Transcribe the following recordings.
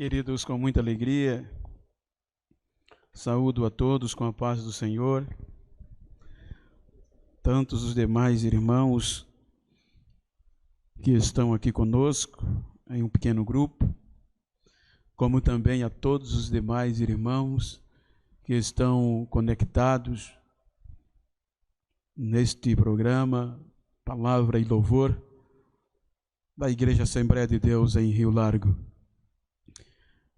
Queridos, com muita alegria, saúdo a todos com a paz do Senhor, tantos os demais irmãos que estão aqui conosco em um pequeno grupo, como também a todos os demais irmãos que estão conectados neste programa Palavra e Louvor da Igreja Assembleia de Deus em Rio Largo.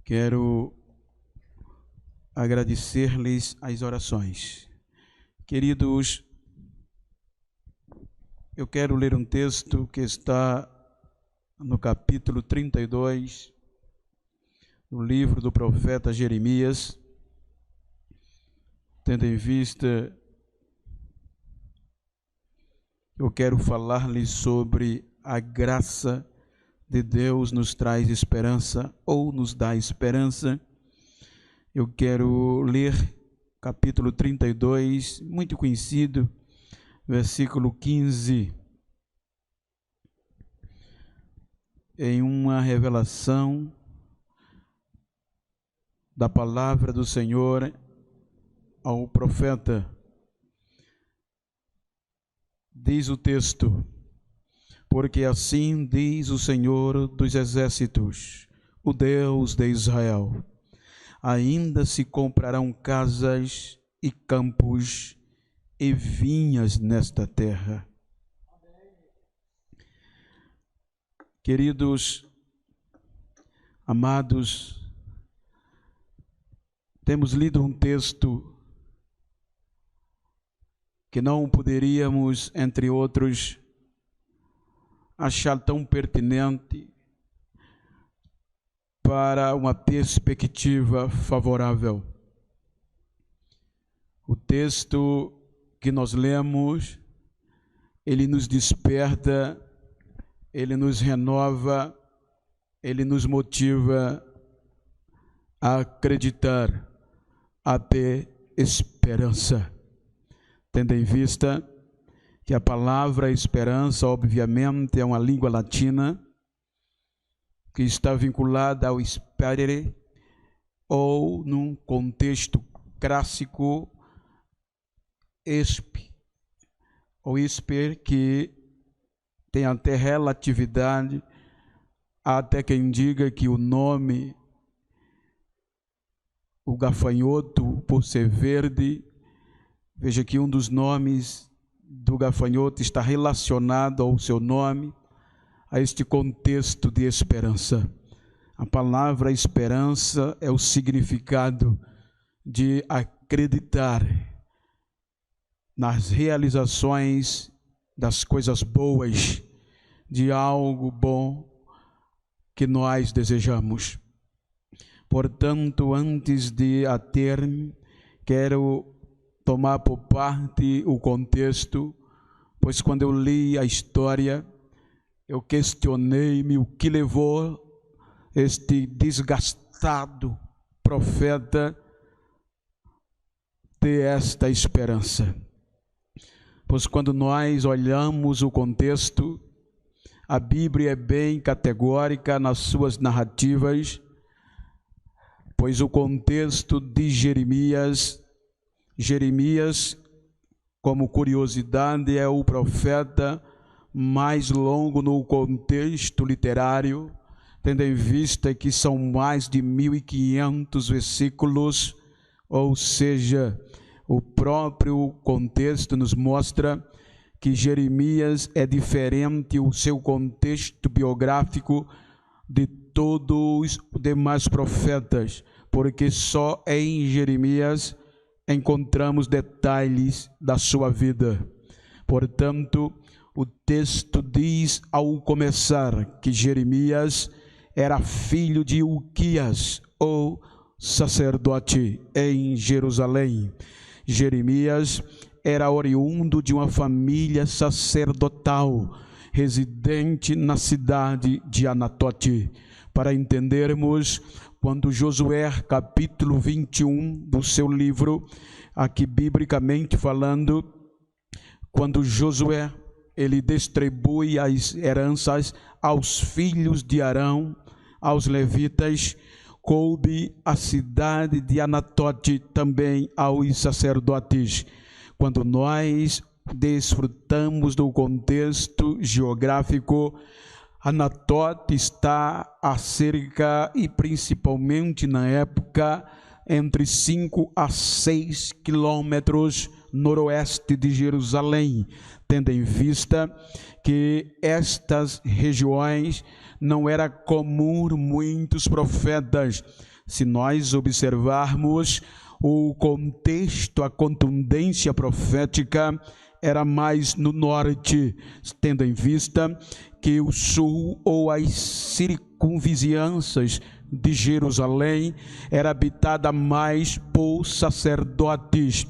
Quero agradecer-lhes as orações. Queridos, eu quero ler um texto que está no capítulo 32 do livro do profeta Jeremias, tendo em vista, eu quero falar-lhes sobre a graça de Deus nos traz esperança ou nos dá esperança. Eu quero ler capítulo 32, muito conhecido, versículo 15. Em uma revelação da palavra do Senhor ao profeta, diz o texto: porque assim diz o Senhor dos exércitos, o Deus de Israel: ainda se comprarão casas e campos e vinhas nesta terra. Queridos, amados, temos lido um texto que não poderíamos, entre outros, achar tão pertinente para uma perspectiva favorável. O texto que nós lemos, ele nos desperta, ele nos renova, ele nos motiva a acreditar, a ter esperança, tendo em vista que a palavra esperança, obviamente, é uma língua latina que está vinculada ao sperare, ou num contexto clássico, esp, ou esper, que tem até relatividade, há até quem diga que o nome, o gafanhoto, por ser verde, veja que um dos nomes do gafanhoto está relacionado ao seu nome, a este contexto de esperança. A palavra esperança é o significado de acreditar nas realizações das coisas boas, de algo bom que nós desejamos. Portanto, antes de a termo, quero tomar por parte o contexto, pois quando eu li a história, eu questionei-me o que levou este desgastado profeta a ter esta esperança. Pois quando nós olhamos o contexto, a Bíblia é bem categórica nas suas narrativas, pois o contexto de Jeremias, como curiosidade, é o profeta mais longo no contexto literário, tendo em vista que são mais de 1.500 versículos, ou seja, o próprio contexto nos mostra que Jeremias é diferente, o seu contexto biográfico, de todos os demais profetas, porque só em Jeremias encontramos detalhes da sua vida. Portanto, o texto diz ao começar que Jeremias era filho de Uquias, ou sacerdote em Jerusalém. Jeremias era oriundo de uma família sacerdotal, residente na cidade de Anatote. Para entendermos, quando Josué, capítulo 21 do seu livro, aqui biblicamente falando, quando Josué, ele distribui as heranças aos filhos de Arão, aos levitas, coube a cidade de Anatote também aos sacerdotes. Quando nós desfrutamos do contexto geográfico, Anatote está a cerca, e principalmente na época, entre 5 a 6 quilômetros noroeste de Jerusalém, tendo em vista que estas regiões não era comum muitos profetas. Se nós observarmos o contexto, a contundência profética era mais no norte, tendo em vista que o sul ou as circunvizinhanças de Jerusalém era habitada mais por sacerdotes,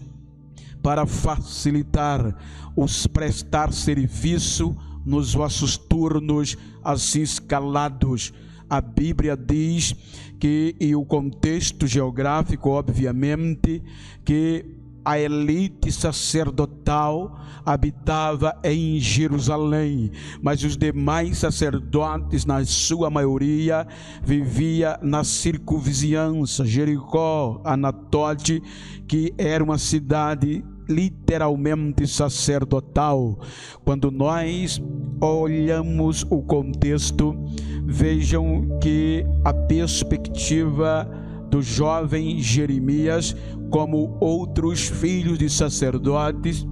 para facilitar os prestar serviço nos vossos turnos assim escalados. A Bíblia diz que, e o contexto geográfico, obviamente, que a elite sacerdotal habitava em Jerusalém, mas os demais sacerdotes, na sua maioria, vivia na circunvizinhança, Jericó, Anatote, que era uma cidade literalmente sacerdotal. Quando nós olhamos o contexto, vejam que a perspectiva do jovem Jeremias, como outros filhos de sacerdotes,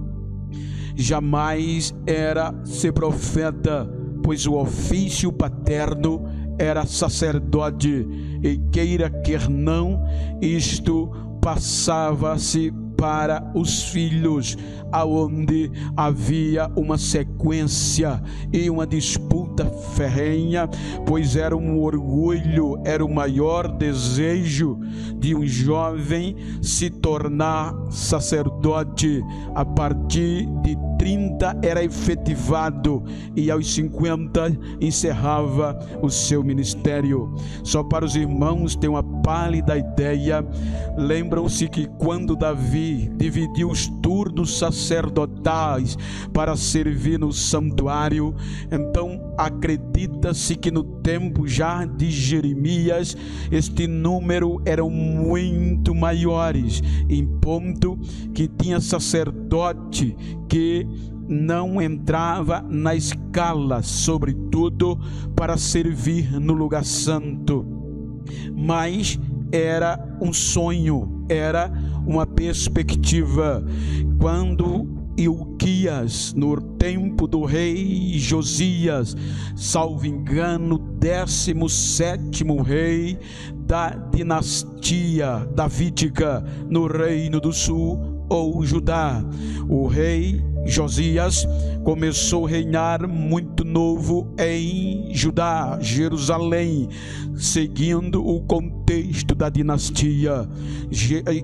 jamais era ser profeta, pois o ofício paterno era sacerdote, e queira quer não, isto passava-se para os filhos, aonde havia uma sequência e uma disputa ferrenha, pois era um orgulho, era o maior desejo de um jovem se tornar sacerdote. A partir de 30 era efetivado e aos 50 encerrava o seu ministério. Só para os irmãos terem uma pálida ideia, lembram-se que quando Davi dividiu os turnos sacerdotais para servir no santuário, então acredita-se que no tempo já de Jeremias este número eram muito maiores, em ponto que tinha sacerdote que não entrava na escala, sobretudo para servir no lugar santo, mas era um sonho, era uma perspectiva. Quando Ilquias, no tempo do rei Josias, salvo engano, 17º rei da dinastia davídica no Reino do Sul ou Judá, o rei Josias começou a reinar muito novo em Judá, Jerusalém, seguindo o contexto da dinastia.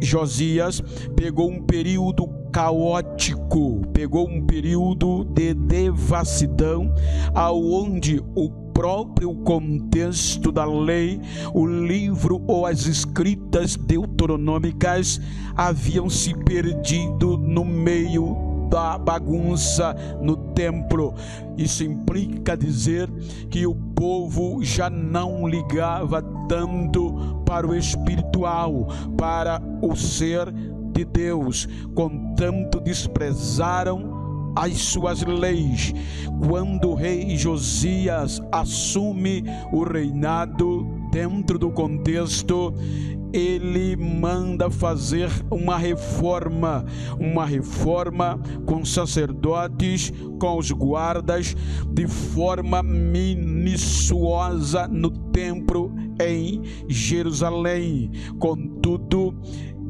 Josias pegou um período caótico, pegou um período de devassidão, aonde o próprio contexto da lei, o livro ou as escritas deuteronômicas haviam se perdido no meio da bagunça no templo. Isso implica dizer que o povo já não ligava tanto para o espiritual, para o ser de Deus, contanto desprezaram as suas leis. Quando o rei Josias assume o reinado dentro do contexto, ele manda fazer uma reforma com sacerdotes, com os guardas, de forma minuciosa no templo em Jerusalém. Contudo,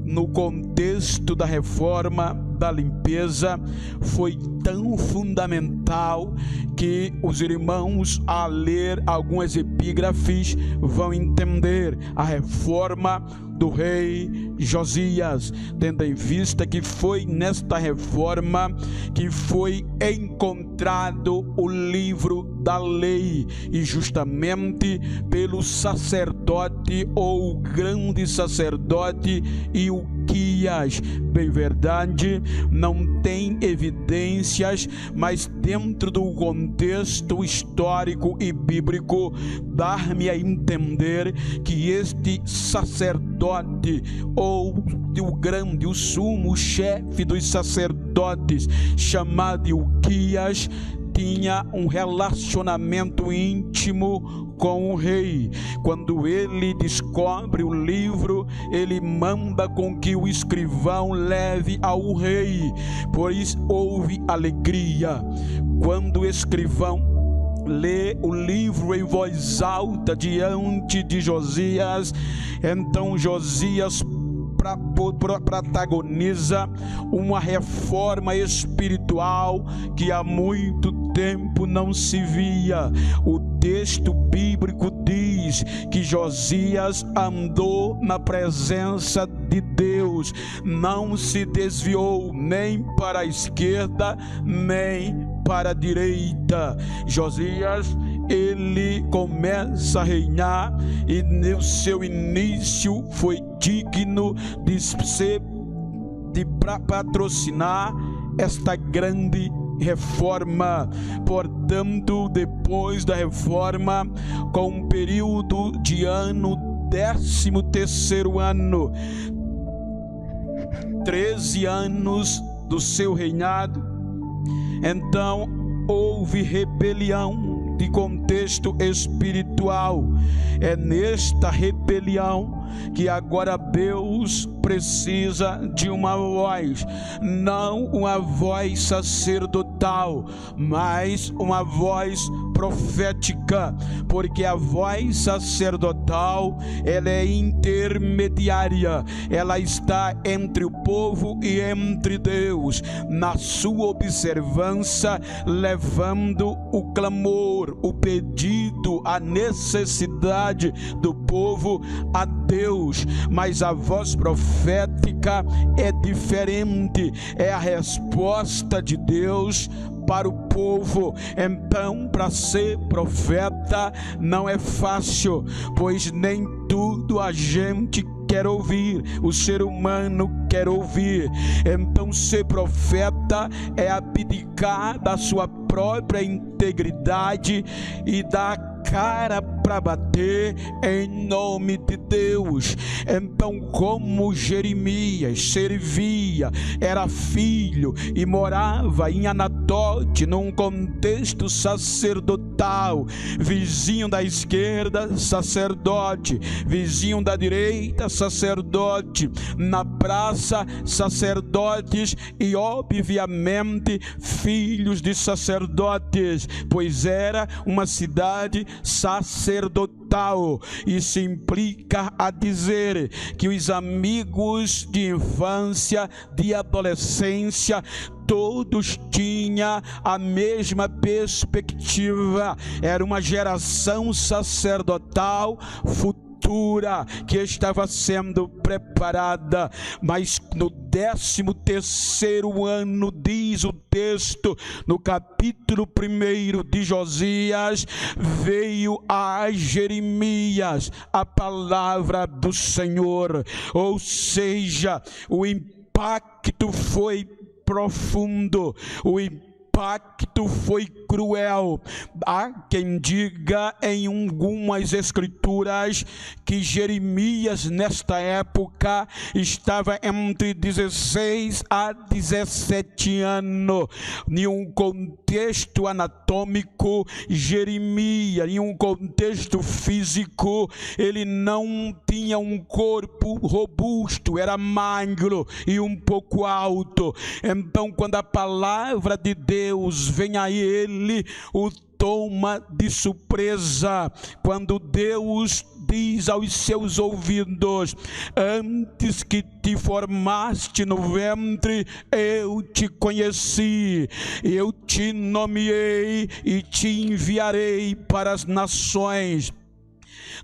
no contexto da reforma, da limpeza, foi tão fundamental que os irmãos, a ler algumas epígrafes, vão entender a reforma do rei Josias, tendo em vista que foi nesta reforma que foi encontrado o livro da lei, e justamente pelo sacerdote ou grande sacerdote Ilquias, Uquias. Bem verdade, não tem evidências, mas dentro do contexto histórico e bíblico, dá-me a entender que este sacerdote, ou o grande, o sumo chefe dos sacerdotes, chamado Uquias, tinha um relacionamento íntimo com o rei. Quando ele descobre o livro, ele manda com que o escrivão leve ao rei, pois houve alegria. Quando o escrivão lê o livro em voz alta diante de Josias, então Josias protagoniza uma reforma espiritual que há muito tempo não se via. O texto bíblico diz que Josias andou na presença de Deus, não se desviou nem para a esquerda nem para a direita. Josias, ele começa a reinar e no seu início foi digno de patrocinar esta grande reforma. Portanto, depois da reforma, com um período de ano, 13º ano, 13 anos do seu reinado, então houve rebelião de contexto espiritual. É nesta rebelião que agora Deus precisa de uma voz, não uma voz sacerdotal, mas uma voz profética, porque a voz sacerdotal, ela é intermediária, ela está entre o povo e entre Deus, na sua observância, levando o clamor, o pedido, a necessidade do povo a Deus. Mas a voz profética é diferente, é a resposta de Deus para o povo. Então, para ser profeta não é fácil, pois nem tudo a gente quer ouvir, o ser humano quer ouvir. Então, ser profeta é abdicar da sua própria integridade e dar cara para bater em nome de Deus. Então, como Jeremias servia, era filho e morava em Anatote, num contexto sacerdotal, vizinho da esquerda, sacerdote, vizinho da direita, sacerdote, na praça, sacerdotes e obviamente filhos de sacerdotes, pois era uma cidade sacerdotal. Isso implica a dizer que os amigos de infância, de adolescência, todos tinham a mesma perspectiva. Era uma geração sacerdotal futura que estava sendo preparada. Mas no 13º ano, diz o texto, no capítulo 1 de Josias, veio a Jeremias a palavra do Senhor. Ou seja, o impacto foi profundo, o impacto foi cruel. Há quem diga em algumas escrituras que Jeremias nesta época estava entre 16 a 17 anos. Em um contexto anatômico, Jeremias, em um contexto físico, ele não tinha um corpo robusto, era magro e um pouco alto. Então, quando a palavra de Deus vem a ele, o toma de surpresa, quando Deus diz aos seus ouvidos: antes que te formaste no ventre, eu te conheci, eu te nomeei e te enviarei para as nações.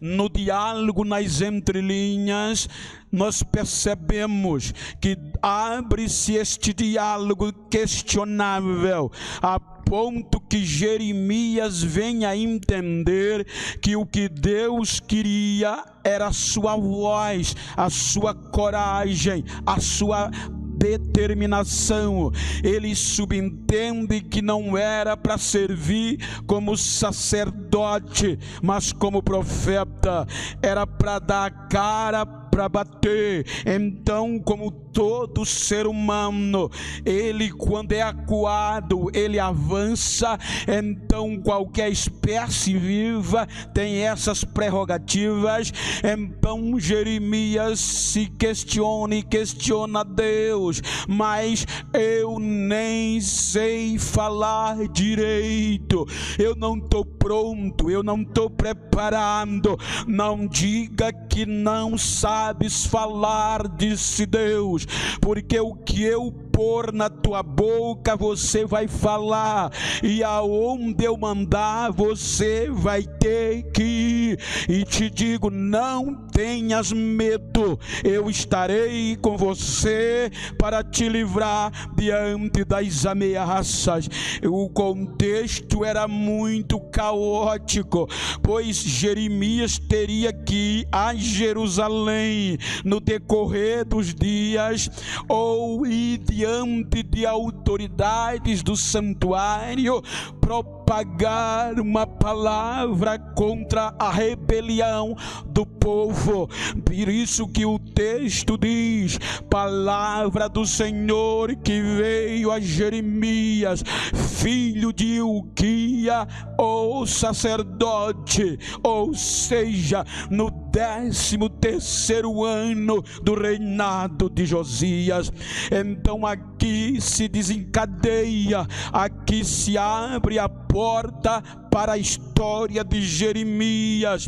No diálogo nas entrelinhas, nós percebemos que abre-se este diálogo questionável. A ponto que Jeremias venha a entender que o que Deus queria era a sua voz, a sua coragem, a sua determinação. Ele subentende que não era para servir como sacerdote, mas como profeta, era para dar a cara, para bater. Então, como todo ser humano, ele, quando é acuado, ele avança. Então, qualquer espécie viva tem essas prerrogativas. Então, Jeremias se questiona Deus: mas eu nem sei falar direito, eu não estou pronto, eu não estou preparado. Não diga que não sabes falar, disse Deus, porque o que eu pôr na tua boca você vai falar, e aonde eu mandar você vai ter que ir. E te digo, não tenhas medo, eu estarei com você para te livrar diante das ameaças. O contexto era muito caótico, pois Jeremias teria que ir a Jerusalém no decorrer dos dias, ou ir diante de autoridades do santuário, propagar uma palavra contra a rebelião do povo. Por isso que o texto diz: palavra do Senhor que veio a Jeremias, filho de Hilquia, o sacerdote, ou seja, no 13º ano do reinado de Josias. Então aqui se desencadeia, aqui se abre a porta para a história de Jeremias.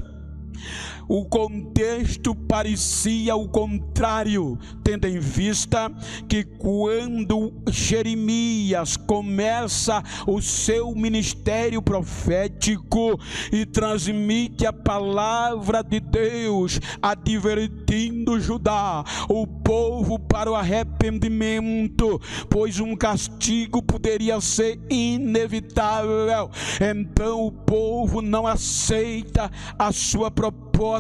O contexto parecia o contrário, tendo em vista que quando Jeremias começa o seu ministério profético e transmite a palavra de Deus, advertindo Judá, o povo, para o arrependimento, pois um castigo poderia ser inevitável. Então o povo não aceita a sua proposta.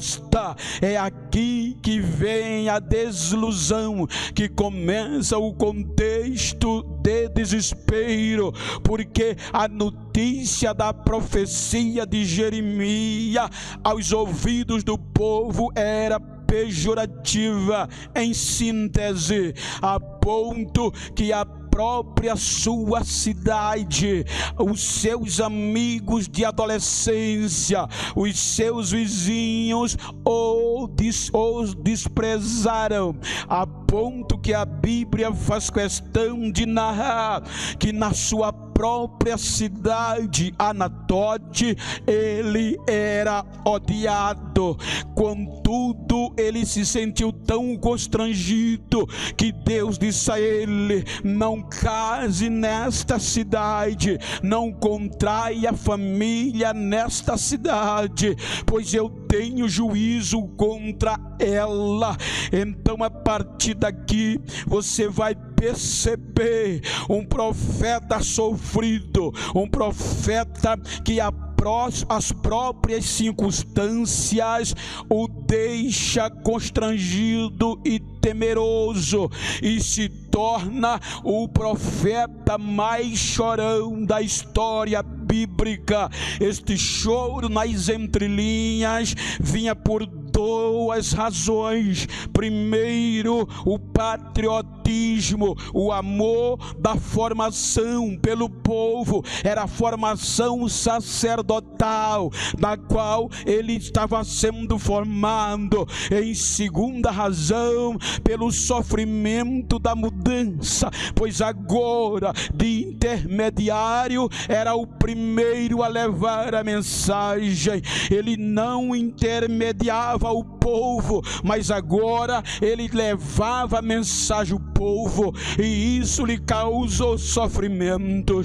É aqui que vem a desilusão, que começa o contexto de desespero, porque a notícia da profecia de Jeremias aos ouvidos do povo era pejorativa. Em síntese, a ponto que a própria sua cidade, os seus amigos de adolescência, os seus vizinhos os desprezaram, a ponto que a Bíblia faz questão de narrar que na sua própria cidade, Anatote, ele era odiado. Contudo, ele se sentiu tão constrangido que Deus disse a ele: não case nesta cidade, não contraia família nesta cidade, pois eu tenho juízo contra ela. Então, a partir daqui, você vai perceber um profeta sofrido, um profeta que as próprias circunstâncias o deixa constrangido e temeroso, e se torna o profeta mais chorão da história bíblica. Este choro nas entrelinhas vinha por duas razões. Primeiro, o patriotismo, o amor da formação pelo povo, era a formação sacerdotal da qual ele estava sendo formado. Em segunda razão, pelo sofrimento da mudança, pois agora de intermediário era o primeiro a levar a mensagem. Ele não intermediava o povo, mas agora ele levava a mensagem ao povo, e isso lhe causou sofrimento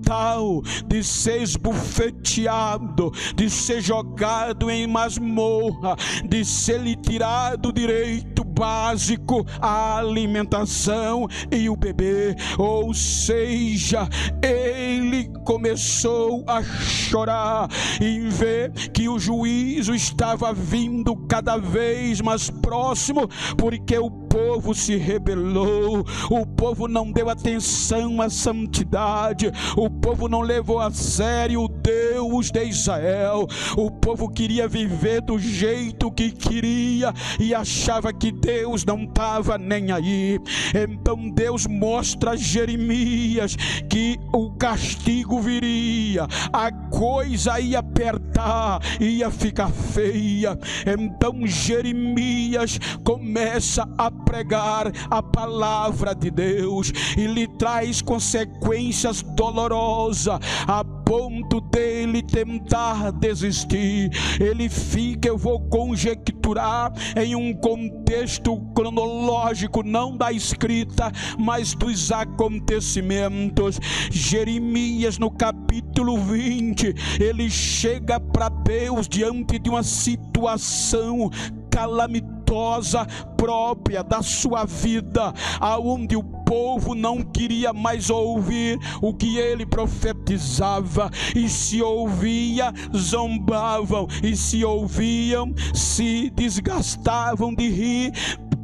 tal de ser esbofeteado, de ser jogado em masmorra, de ser lhe tirado o direito básico, a alimentação e o bebê. Ou seja, ele começou a chorar em ver que o juízo estava vindo cada vez mais próximo, porque o povo se rebelou, o povo não deu atenção à santidade, o povo não levou a sério o Deus de Israel. O povo queria viver do jeito que queria e achava que Deus não estava nem aí. Então Deus mostra a Jeremias que o castigo viria, a coisa ia apertar, ia ficar feia. Então Jeremias começa a pregar a palavra de Deus e lhe traz consequências dolorosas, a ponto dele tentar desistir. Ele fica, eu vou conjecturar, em um contexto cronológico, não da escrita, mas dos acontecimentos. Jeremias, no capítulo 20, ele chega para Deus diante de uma situação calamitosa própria da sua vida, aonde o povo não queria mais ouvir o que ele profetizava, e se ouvia, zombavam, e se ouviam, se desgastavam de rir,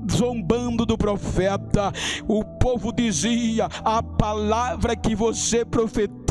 zombando do profeta. O povo dizia: a palavra que você profetiza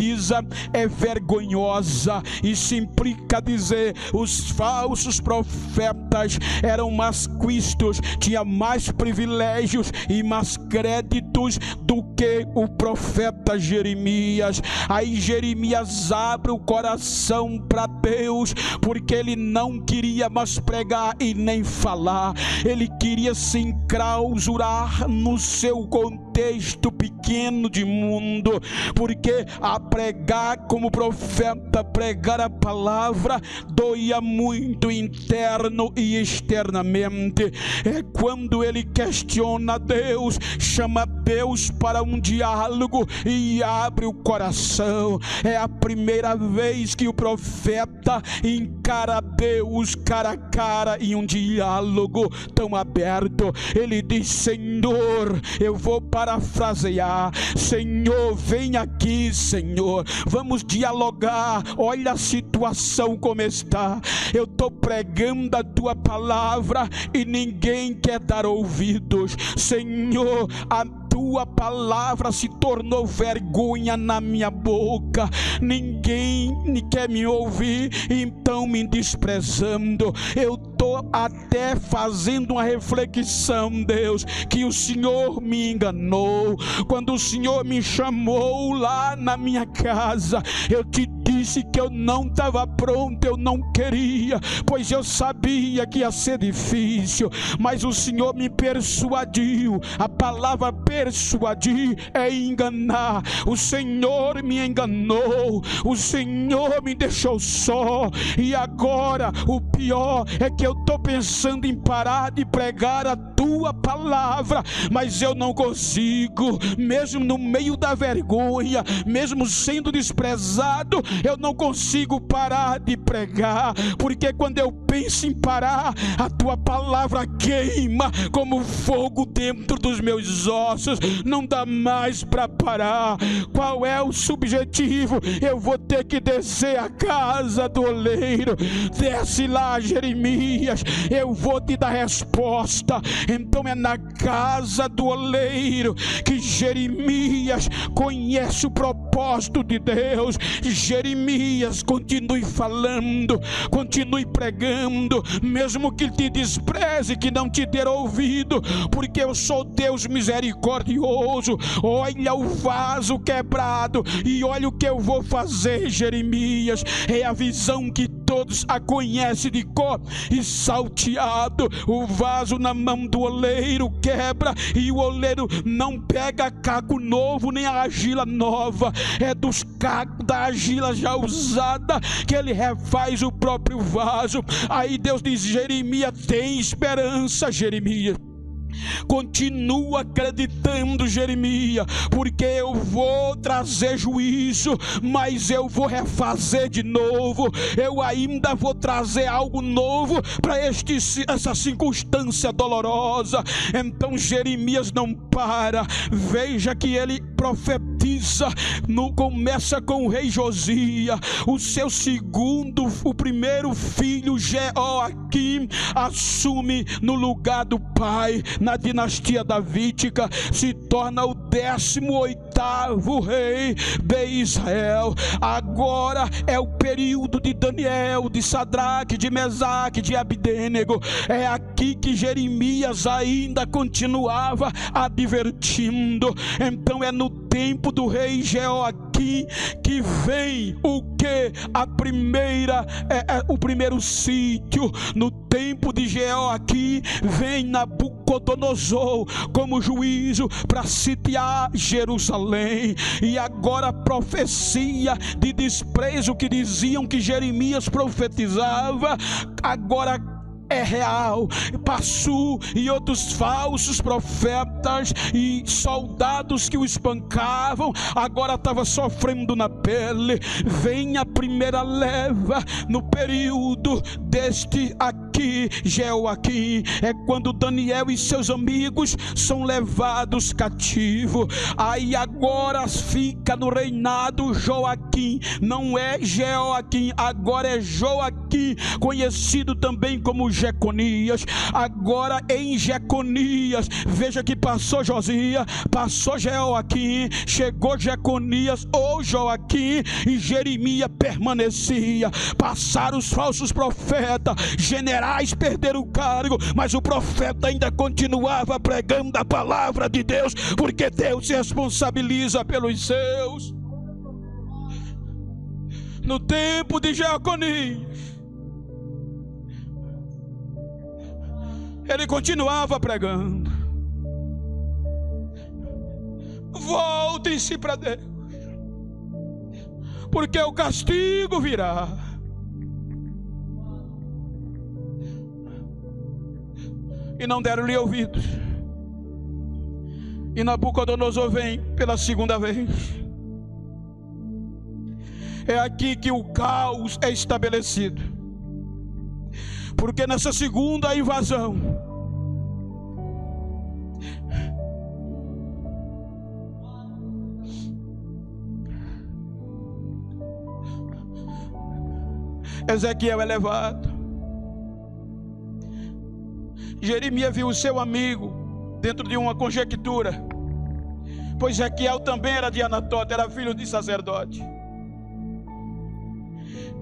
é vergonhosa. Isso implica dizer, os falsos profetas eram mais quistos, tinham mais privilégios e mais créditos do que o profeta Jeremias. Aí Jeremias abre o coração para Deus, porque ele não queria mais pregar e nem falar, ele queria se enclausurar no seu contexto pequeno de mundo, porque a pregar como profeta, pregar a palavra, doía muito interno e externamente. É quando ele questiona Deus, chama Deus para um diálogo e abre o coração. É a primeira vez que o profeta encara Deus cara a cara em um diálogo tão aberto. Ele diz: Senhor, eu vou parafrasear, Senhor, vem aqui, Senhor, vamos dialogar. Olha a situação como está. Eu estou pregando a tua palavra e ninguém quer dar ouvidos. Senhor, a tua palavra se tornou vergonha na minha boca, ninguém quer me ouvir, então me desprezando. Eu estou até fazendo uma reflexão, Deus, que o Senhor me enganou. Quando o Senhor me chamou lá na minha casa, eu te disse que eu não estava pronto, eu não queria, pois eu sabia que ia ser difícil, mas o Senhor me persuadiu. A palavra persuadir é enganar. O Senhor me enganou, o Senhor me deixou só, e agora o pior é que eu estou pensando em parar de pregar a tua palavra, mas eu não consigo, mesmo no meio da vergonha, mesmo sendo desprezado, eu não consigo parar de pregar, porque quando eu penso em parar, a tua palavra queima como fogo dentro dos meus ossos, não dá mais para parar. Qual é o subjetivo? Eu vou ter que descer a casa do oleiro. Desce lá, Jeremias, eu vou te dar resposta. Então é na casa do oleiro que Jeremias conhece o propósito de Deus. Jeremias, continue falando, continue pregando, mesmo que te despreze, que não te dê ouvido, porque eu sou Deus misericordioso. Olha o vaso quebrado e olha o que eu vou fazer, Jeremias. É a visão que todos a conhecem de cor e salteado. O vaso na mão do oleiro quebra, e o oleiro não pega caco novo nem argila nova, é dos cacos da argila já usada que ele refaz o próprio vaso. Aí Deus diz: Jeremias, tem esperança, Jeremias. continua acreditando, Jeremias, porque eu vou trazer juízo, mas eu vou refazer de novo, eu ainda vou trazer algo novo para essa circunstância dolorosa. Então Jeremias não para. Veja que ele profetiza, começa com o rei Josias, o primeiro filho Jeoaquim assume no lugar do pai na dinastia davídica, se torna o 18º rei de Israel. Agora é o período de Daniel, de Sadraque, de Mesaque, de Abdênego. É aqui que Jeremias ainda continuava advertindo. Então é no tempo do rei Jeoaquim que vem o primeiro sítio. No tempo de Jeoaquim vem Nabucodonosor como juízo para sitiar Jerusalém. E agora a profecia de desprezo que diziam que Jeremias profetizava, agora é real. Passu e outros falsos profetas e soldados que o espancavam, agora estava sofrendo na pele. Vem a primeira leva no período deste aqui, Jeoaquim. É quando Daniel e seus amigos são levados cativos. Aí agora fica no reinado Joaquim, não é Jeoaquim, agora é Joaquim, conhecido também como Jeconias. Agora em Jeconias, veja que passou Josias, passou Jeoaquim, chegou Jeconias ou Joaquim, e Jeremias permanecia. Passaram os falsos profetas, generais perderam o cargo, mas o profeta ainda continuava pregando a palavra de Deus, porque Deus se responsabiliza pelos seus. No tempo de Jeconias, ele continuava pregando: voltem-se para Deus, porque o castigo virá. E não deram-lhe ouvidos. E Nabucodonosor vem pela segunda vez. É aqui que o caos é estabelecido, porque nessa segunda invasão, Ezequiel é levado. Jeremias viu o seu amigo dentro de uma conjectura, pois Ezequiel também era de Anatote, era filho de sacerdote.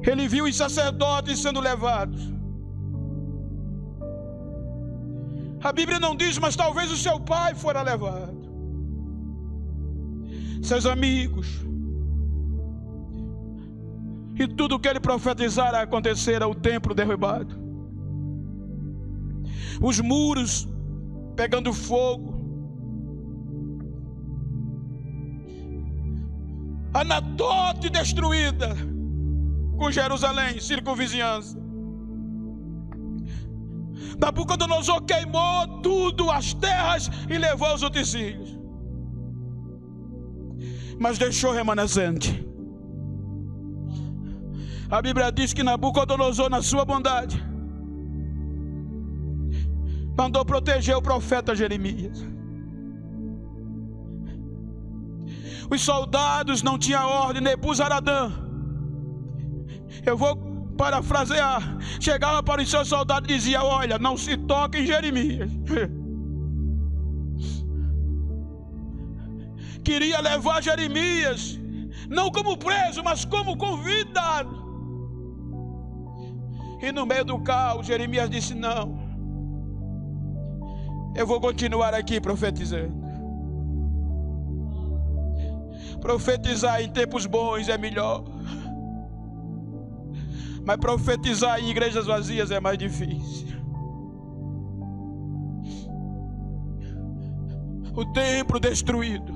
Ele viu os sacerdotes sendo levados. A Bíblia não diz, mas talvez o seu pai fora levado, seus amigos, e tudo o que ele profetizara acontecer, o templo derrubado, os muros pegando fogo, Anatote destruída, com Jerusalém, circunvizinhança. Nabucodonosor queimou tudo, as terras, e levou os utensílios, mas deixou remanescente. A Bíblia diz que Nabucodonosor, na sua bondade, mandou proteger o profeta Jeremias. Os soldados não tinham ordem. Nebuzaradã, eu vou parafrasear, chegava para os seus soldados e dizia: olha, não se toque em Jeremias. Queria levar Jeremias não como preso, mas como convidado. E no meio do caos, Jeremias disse: não, eu vou continuar aqui profetizando. Profetizar em tempos bons é melhor, mas profetizar em igrejas vazias é mais difícil. O templo destruído,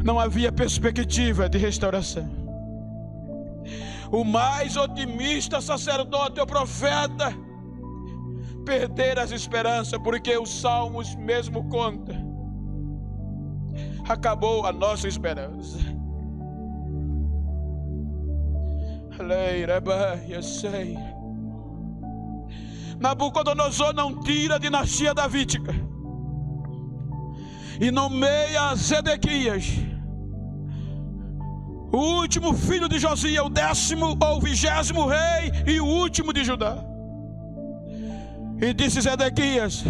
não havia perspectiva de restauração. O mais otimista sacerdote ou profeta perder as esperanças, porque os Salmos mesmo conta. Acabou a nossa esperança. Eu sei. Nabucodonosor não tira a dinastia davídica e nomeia Zedequias, o último filho de Josias, o 10º ou 20º rei e o último de Judá. E disse Zedequias: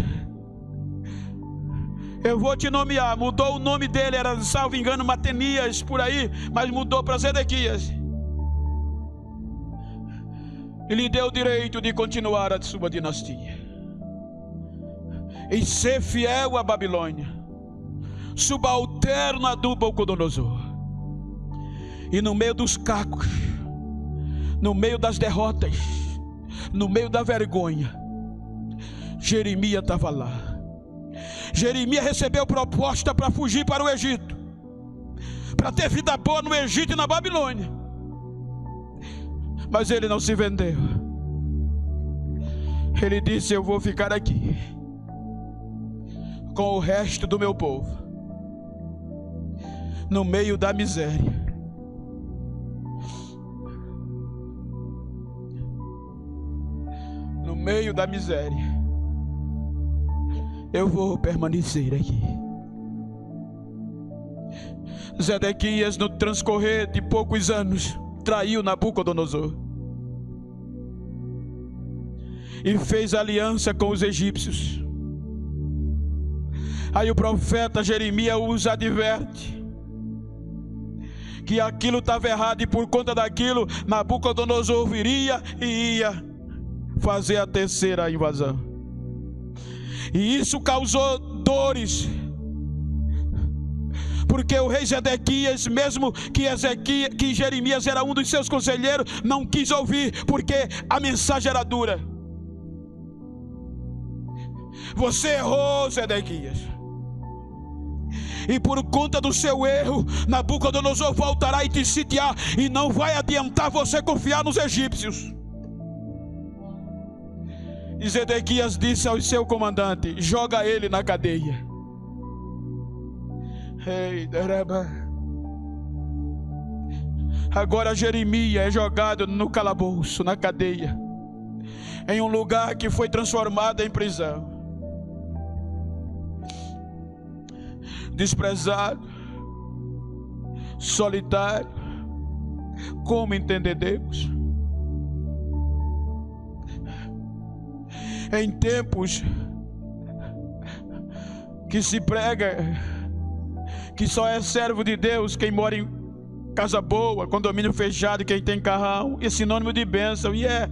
eu vou te nomear. Mudou o nome dele, era, salvo engano, Matanias, por aí, mas mudou para Zedequias. E lhe deu o direito de continuar a sua dinastia e ser fiel à Babilônia, subalterno a Nabucodonosor. E no meio dos cacos, no meio das derrotas, no meio da vergonha, Jeremias estava lá. Jeremias recebeu proposta para fugir para o Egito, para ter vida boa no Egito e na Babilônia. Mas ele não se vendeu. Ele disse: eu vou ficar aqui com o resto do meu povo, no meio da miséria. No meio da miséria, eu vou permanecer aqui. Zedequias, no transcorrer de poucos anos, traiu Nabucodonosor e fez aliança com os egípcios. Aí o profeta Jeremias os adverte que aquilo estava errado, e por conta daquilo Nabucodonosor viria e ia fazer a terceira invasão. E isso causou dores, porque o rei Zedequias, mesmo que Jeremias era um dos seus conselheiros, não quis ouvir, porque a mensagem era dura. Você errou, Zedequias, e por conta do seu erro, Nabucodonosor voltará e te sitiar, e não vai adiantar você confiar nos egípcios. E Zedequias disse ao seu comandante: joga ele na cadeia. Agora Jeremias é jogado no calabouço, na cadeia, em um lugar que foi transformado em prisão. Desprezado, solitário. Como entender Deus? Em tempos que se prega que só é servo de Deus quem mora em casa boa, condomínio fechado, quem tem carrão, é sinônimo de bênção, e é.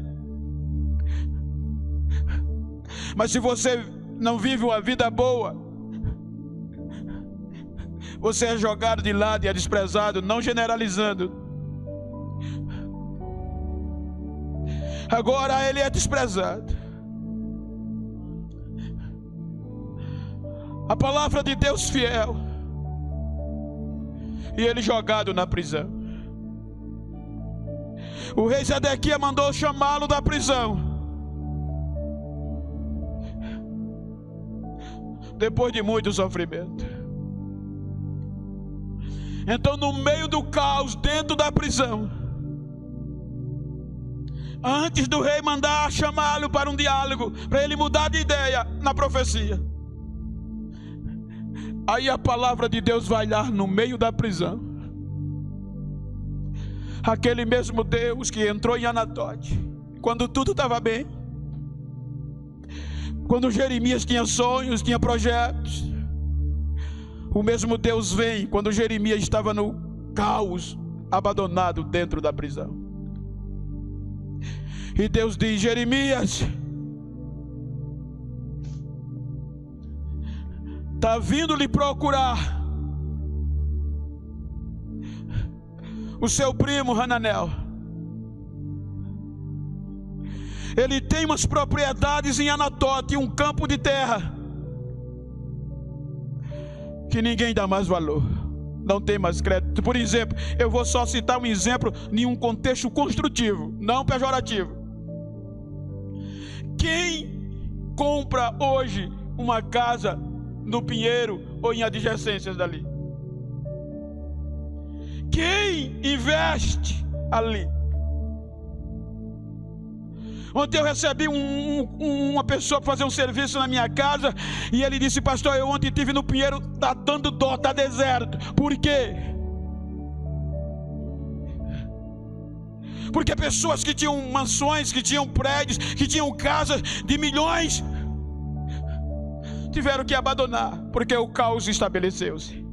Mas se você não vive uma vida boa, você é jogado de lado e é desprezado, não generalizando. Agora ele é desprezado. A palavra de Deus fiel, e ele jogado na prisão. O rei Zedequias mandou chamá-lo da prisão. Depois de muito sofrimento. Então, no meio do caos, dentro da prisão, antes do rei mandar chamá-lo para um diálogo, para ele mudar de ideia na profecia, aí a palavra de Deus vai lá no meio da prisão. Aquele mesmo Deus que entrou em Anatote, quando tudo estava bem, quando Jeremias tinha sonhos, tinha projetos, o mesmo Deus vem quando Jeremias estava no caos, abandonado dentro da prisão. E Deus diz: Jeremias, está vindo lhe procurar o seu primo Hananel. Ele tem umas propriedades em Anatote, um campo de terra que ninguém dá mais valor, não tem mais crédito. Por exemplo, eu vou só citar um exemplo em um contexto construtivo, não pejorativo. Quem compra hoje uma casa no Pinheiro ou em adjacências dali? Quem investe ali? Ontem eu recebi uma pessoa para fazer um serviço na minha casa, e ele disse: pastor, eu ontem estive no Pinheiro, está dando dó, está deserto. Por quê? Porque pessoas que tinham mansões, que tinham prédios, que tinham casas de milhões, tiveram que abandonar, porque o caos estabeleceu-se.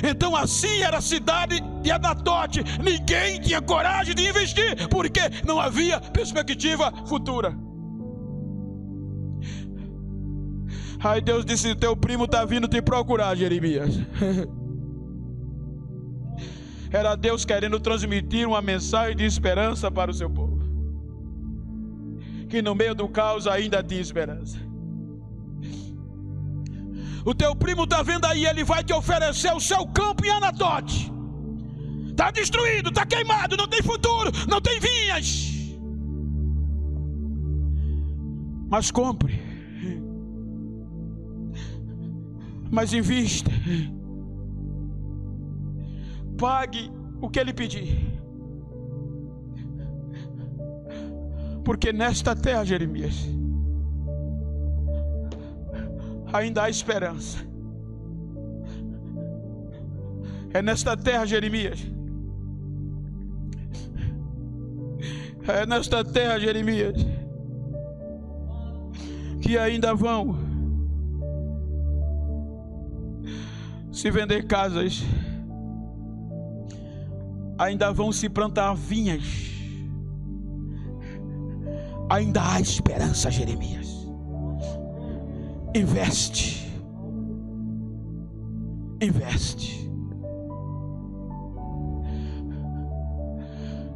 Então assim era a cidade de Anatote. Ninguém tinha coragem de investir, porque não havia perspectiva futura. Aí Deus disse: teu primo está vindo te procurar, Jeremias. Era Deus querendo transmitir uma mensagem de esperança para o seu povo, que no meio do caos ainda tinha esperança. O teu primo está vendo aí, ele vai te oferecer o seu campo em Anatote. Está destruído, está queimado, não tem futuro, não tem vinhas. Mas compre, mas invista, pague o que ele pedir. Porque nesta terra, Jeremias, ainda há esperança. É nesta terra, Jeremias. É nesta terra, Jeremias, que ainda vão se vender casas, ainda vão se plantar vinhas. Ainda há esperança, Jeremias. Investe. Investe.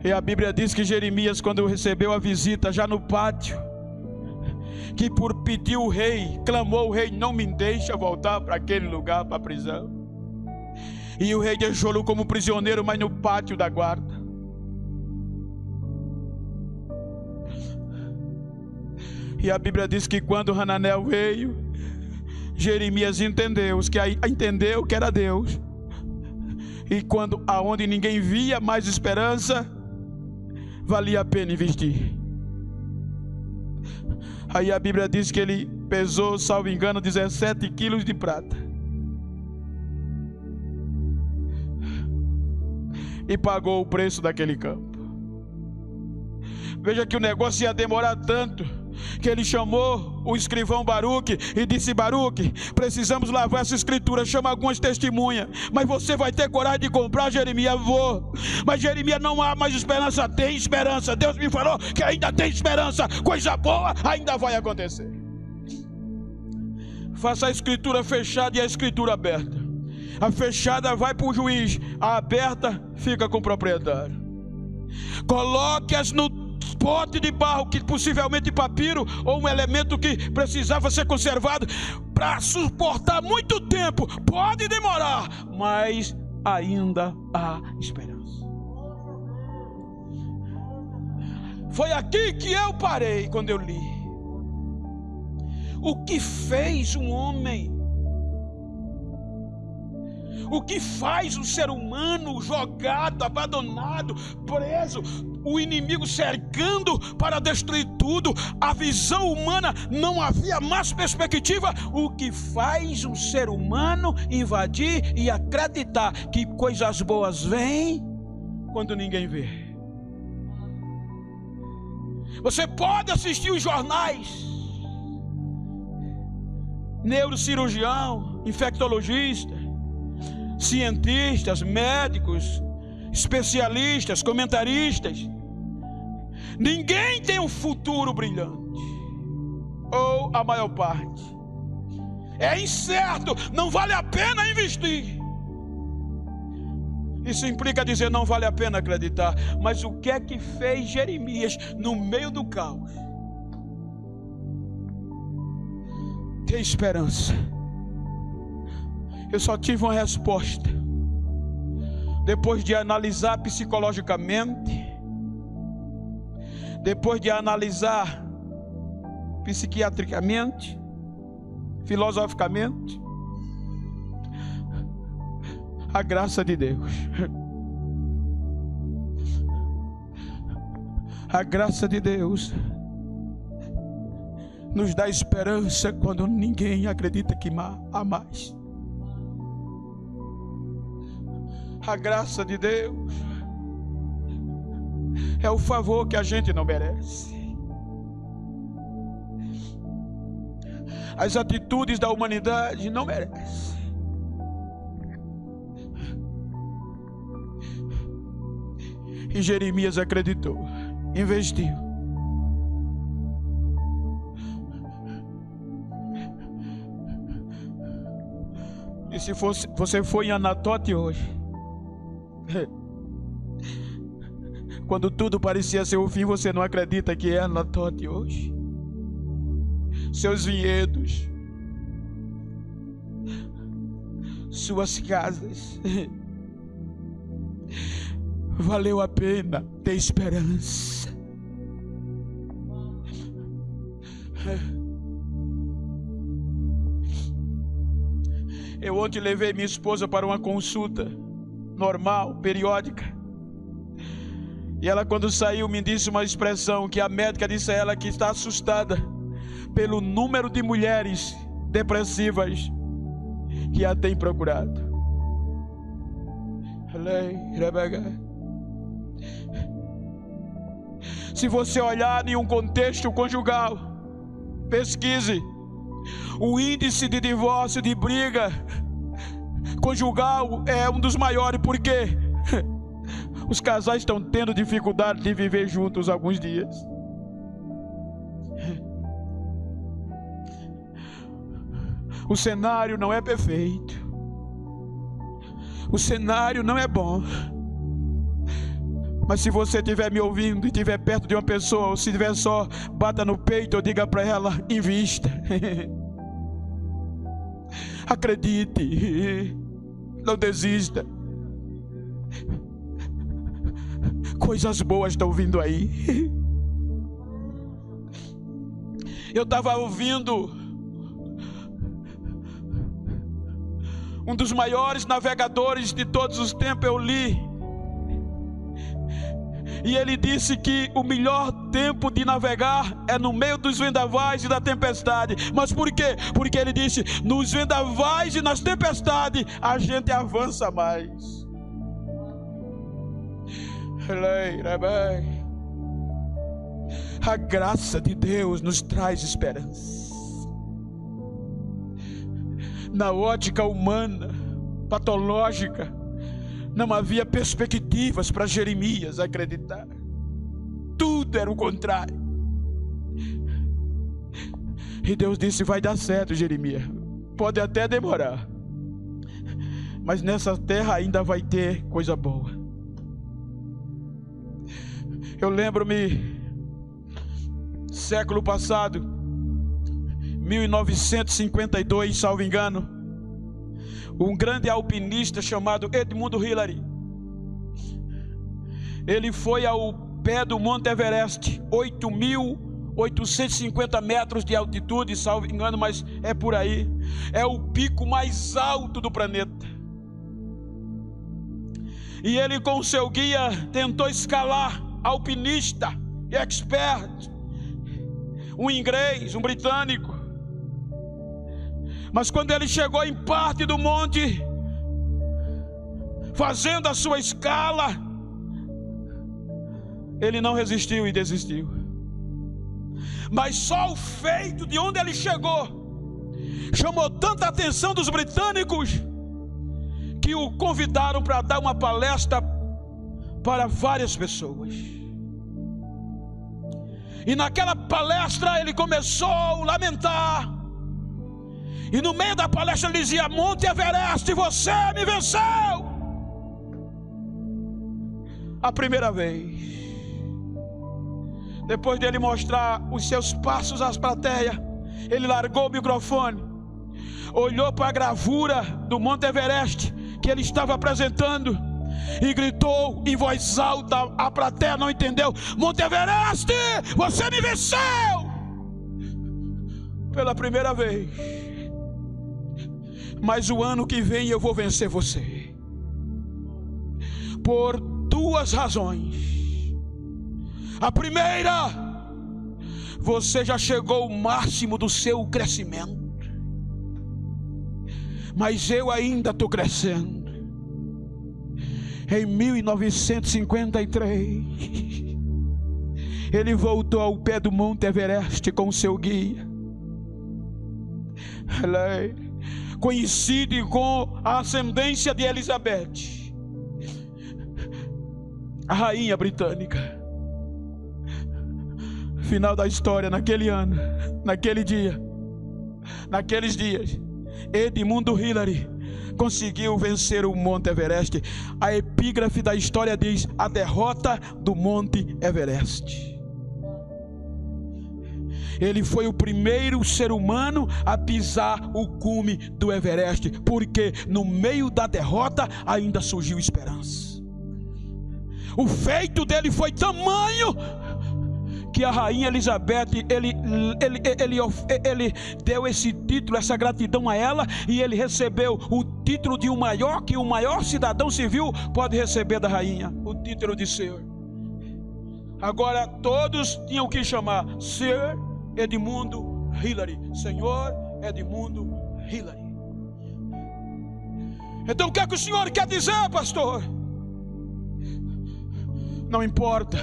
E a Bíblia diz que Jeremias, quando recebeu a visita já no pátio, que por pedir o rei, clamou o rei: não me deixa voltar para aquele lugar, para a prisão. E o rei deixou-o como prisioneiro, mas no pátio da guarda. E a Bíblia diz que quando Hananel veio, Jeremias entendeu que era Deus. E quando aonde ninguém via mais esperança, valia a pena investir. Aí a Bíblia diz que ele pesou, salvo engano, 17 quilos de prata. E pagou o preço daquele campo. Veja que o negócio ia demorar tanto, que ele chamou o escrivão Baruque e disse: Baruque, precisamos lavar essa escritura, chama algumas testemunhas. Mas você vai ter coragem de comprar, Jeremias? Vou. Mas Jeremias, não há mais esperança. Tem esperança. Deus me falou que ainda tem esperança. Coisa boa ainda vai acontecer. Faça a escritura fechada e a escritura aberta. A fechada vai para o juiz, a aberta fica com o proprietário. Coloque-as no pote de barro, que possivelmente papiro, ou um elemento que precisava ser conservado, para suportar muito tempo. Pode demorar, mas ainda há esperança. Foi aqui que eu parei quando eu li. O que fez um homem? O que faz um ser humano jogado, abandonado, preso, o inimigo cercando para destruir tudo, a visão humana, não havia mais perspectiva. O que faz um ser humano invadir e acreditar que coisas boas vêm quando ninguém vê? Você pode assistir os jornais, neurocirurgião, infectologista, cientistas, médicos, especialistas, comentaristas. Ninguém tem um futuro brilhante, ou a maior parte. É incerto, não vale a pena investir. Isso implica dizer: não vale a pena acreditar. Mas o que é que fez Jeremias no meio do caos? Ter esperança. Eu só tive uma resposta. Depois de analisar psicologicamente, depois de analisar psiquiatricamente, filosoficamente. A graça de Deus. A graça de Deus nos dá esperança quando ninguém acredita que há mais. A graça de Deus é o favor que a gente não merece. As atitudes da humanidade não merecem. E Jeremias acreditou, investiu. E se você for em Anatote hoje, quando tudo parecia ser o fim, você não acredita que é Anatote hoje? Seus vinhedos, suas casas, valeu a pena ter esperança. Eu ontem levei minha esposa para uma consulta normal, periódica. E ela, quando saiu, me disse uma expressão que a médica disse a ela que está assustada pelo número de mulheres depressivas que a tem procurado. Se você olhar em um contexto conjugal, pesquise o índice de divórcio, de briga conjugal é um dos maiores, porque os casais estão tendo dificuldade de viver juntos alguns dias. O cenário não é perfeito, o cenário não é bom, mas se você estiver me ouvindo e estiver perto de uma pessoa, ou se estiver só, bata no peito ou diga para ela, invista. Acredite, não desista. Coisas boas estão vindo aí. Eu estava ouvindo um dos maiores navegadores de todos os tempos, eu li. E ele disse que o melhor tempo de navegar é no meio dos vendavais e da tempestade. Mas por quê? Porque ele disse, nos vendavais e nas tempestades a gente avança mais. A graça de Deus nos traz esperança. Na ótica humana, patológica, não havia perspectivas para Jeremias acreditar. Tudo era o contrário. E Deus disse, vai dar certo, Jeremias. Pode até demorar, mas nessa terra ainda vai ter coisa boa. Eu lembro-me, século passado, 1952, salvo engano, um grande alpinista chamado Edmund Hillary, ele foi ao pé do Monte Everest, 8.850 metros de altitude, salvo engano, mas é por aí. É o pico mais alto do planeta. E ele, com seu guia, tentou escalar, alpinista, expert, um inglês, um britânico. Mas quando ele chegou em parte do monte, fazendo a sua escala, ele não resistiu e desistiu. Mas só o feito de onde ele chegou chamou tanta atenção dos britânicos que o convidaram para dar uma palestra para várias pessoas. E naquela palestra ele começou a lamentar. E no meio da palestra ele dizia, Monte Everest, você me venceu. A primeira vez. Depois dele mostrar os seus passos às plateias, ele largou o microfone, olhou para a gravura do Monte Everest que ele estava apresentando e gritou em voz alta. A plateia não entendeu. Monte Everest, você me venceu. pela primeira vez, mas o ano que vem eu vou vencer você. Por duas razões. A primeira, você já chegou ao máximo do seu crescimento, mas eu ainda estou crescendo. Em 1953, ele voltou ao pé do Monte Everest com seu guia, conhecido com a ascendência de Elizabeth, a rainha britânica. Final da história, naquele ano, naquele dia, naqueles dias, Edmund Hillary conseguiu vencer o Monte Everest. A epígrafe da história diz: a derrota do Monte Everest. Ele foi o primeiro ser humano a pisar o cume do Everest, porque no meio da derrota ainda surgiu esperança. O feito dele foi tamanho que a rainha Elizabeth, ele deu esse título, essa gratidão a ela, e ele recebeu o título de o maior que o maior cidadão civil pode receber da rainha, o título de Sir. Agora todos tinham que chamar Sir Edmundo Hillary, Senhor Edmundo Hillary. Então o que é que o senhor quer dizer, pastor? Não importa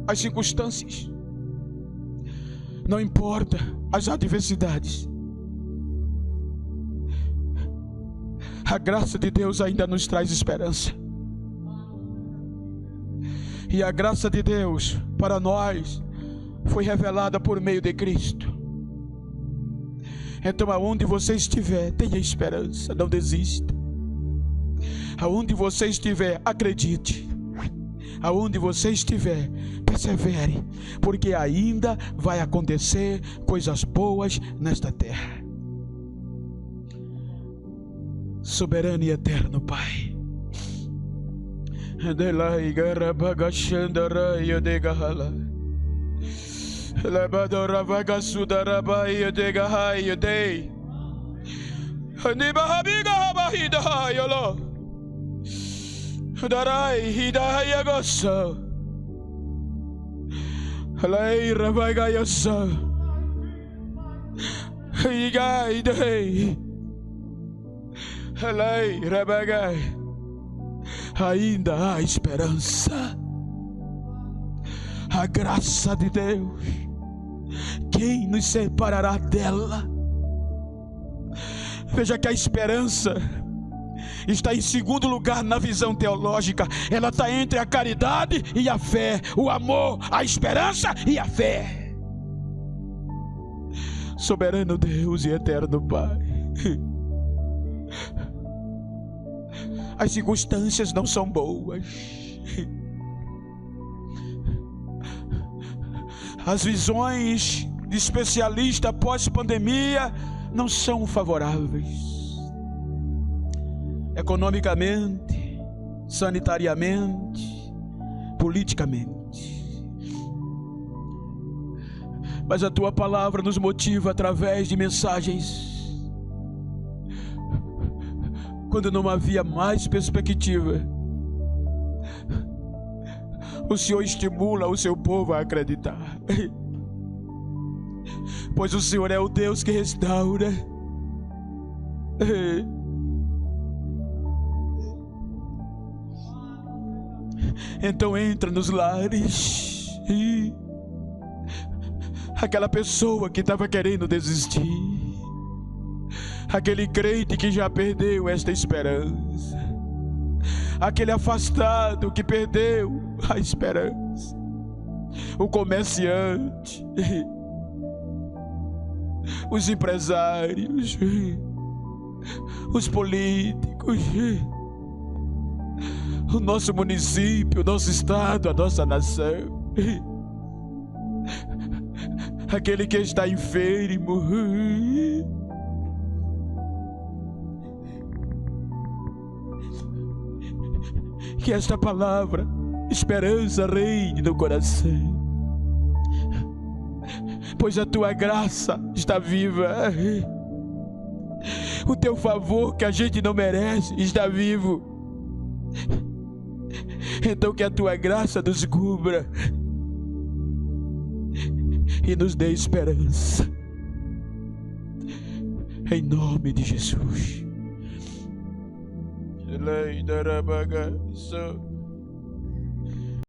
as circunstâncias, não importa as adversidades, a graça de Deus ainda nos traz esperança. E a graça de Deus para nós foi revelada por meio de Cristo. Então aonde você estiver, tenha esperança, não desista. Aonde você estiver, acredite. Aonde você estiver, persevere, porque ainda vai acontecer coisas boas nesta terra. Soberano e eterno Pai, Darai hidaya gosa, alai rabagaya sa, higai dei, alai rabagai. Ainda há esperança. A graça de Deus, quem nos separará dela? Veja que a esperança está em segundo lugar na visão teológica. Ela está entre a caridade e a fé, o amor, a esperança e a fé. Soberano Deus e eterno Pai, as circunstâncias não são boas, as visões de especialista pós-pandemia não são favoráveis. Economicamente, sanitariamente, politicamente. Mas a tua palavra nos motiva através de mensagens. Quando não havia mais perspectiva, o Senhor estimula o seu povo a acreditar. Pois o Senhor é o Deus que restaura. Então entra nos lares. Aquela pessoa que estava querendo desistir, aquele crente que já perdeu esta esperança, aquele afastado que perdeu a esperança, o comerciante, os empresários, os políticos, o nosso município, o nosso estado, a nossa nação, aquele que está enfermo, que esta palavra, esperança, reine no coração. pois a tua graça está viva. O teu favor que a gente não merece está vivo. Então que a tua graça nos cubra e nos dê esperança. Em nome de Jesus.